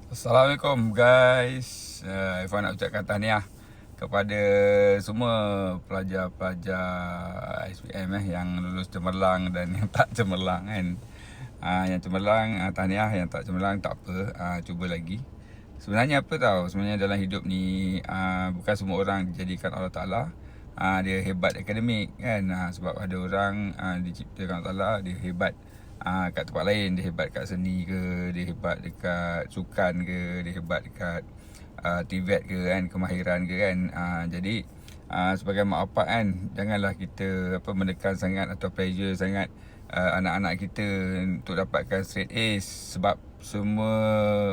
Assalamualaikum guys. Irfan nak ucapkan tahniah kepada semua pelajar-pelajar SPM yang lulus cemerlang dan yang tak cemerlang kan. Yang cemerlang tahniah, yang tak cemerlang tak apa, cuba lagi. Sebenarnya apa tahu, sebenarnya dalam hidup ni bukan semua orang dijadikan Allah Ta'ala dia hebat akademik kan. Sebab ada orang diciptakan Allah Ta'ala dia hebat kat tempat lain, dia hebat kat seni ke, dia hebat dekat sukan ke, dia hebat dekat TVET ke kan, kemahiran ke kan. Jadi sebagai mak bapak kan, janganlah kita menekan sangat atau pressure sangat anak-anak kita untuk dapatkan straight A's. Sebab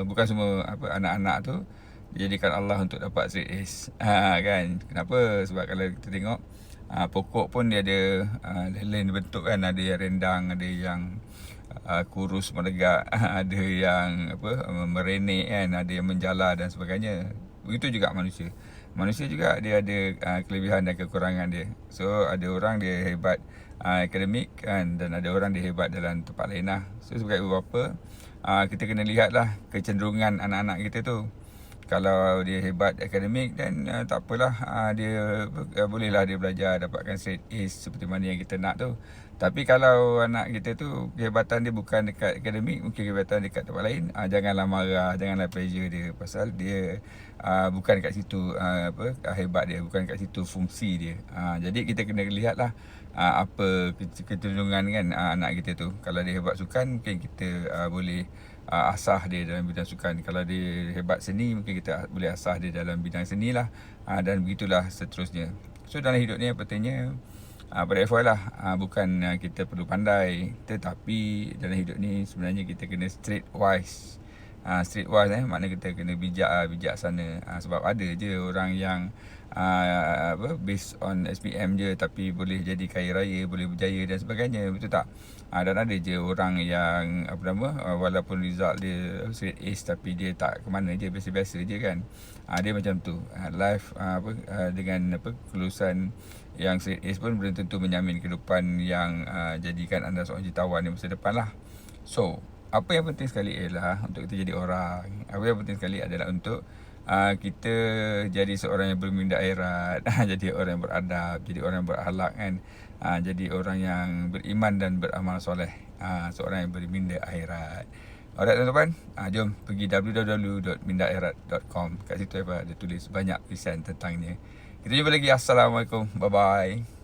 bukan semua anak-anak tu dijadikan Allah untuk dapat straight A's kan. Kenapa? Sebab kalau kita tengok pokok pun dia ada lain bentuk kan. Ada yang rendang, ada yang kurus menegak, ada yang merenek kan, ada yang menjala dan sebagainya. Begitu juga manusia. Manusia juga dia ada kelebihan dan kekurangan dia. So ada orang dia hebat akademik kan, dan ada orang dia hebat dalam tempat lain lah. So sebagai ibu bapa, kita kena lihatlah kecenderungan anak-anak kita tu. Kalau dia hebat akademik dan tak apalah, dia bolehlah dia belajar dapatkan straight A's seperti mana yang kita nak tu. Tapi kalau anak kita tu kehebatan dia bukan dekat akademik, mungkin kehebatan dekat tempat lain, janganlah marah, janganlah pressure dia, pasal dia bukan kat situ hebat dia, bukan kat situ fungsi dia. Jadi kita kena lihatlah apa kecenderungan kan anak kita tu. Kalau dia hebat sukan, mungkin kita boleh asah dia dalam bidang sukan. Kalau dia hebat seni, mungkin kita boleh asah dia dalam bidang seni lah. Dan begitulah seterusnya. So dalam hidup ni pentingnya pada FY lah, bukan kita perlu pandai, tetapi dalam hidup ni sebenarnya kita kena streetwise. Streetwise makna kita kena bijaksana. Sebab ada je orang yang based on SPM je tapi boleh jadi kaya raya, boleh berjaya dan sebagainya, betul tak? Dan ada je orang yang walaupun result dia straight Ace tapi dia tak ke mana je, biasa-biasa je kan. Dia macam tu. Life dengan kelulusan yang straight Ace pun belum tentu menjamin kehidupan yang jadikan anda seorang jutawan di masa depan lah. So apa yang penting sekali ialah untuk kita jadi orang. Apa yang penting sekali adalah untuk kita jadi seorang yang berminda akhirat, jadi orang yang beradab, jadi orang yang berakhlak kan, jadi orang yang beriman dan beramal soleh, seorang yang berminda akhirat. Alright tuan-tuan, jom pergi www.mindaakhirat.com. Kat situ ada tulis banyak tulisan tentangnya. Kita jumpa lagi. Assalamualaikum. Bye bye.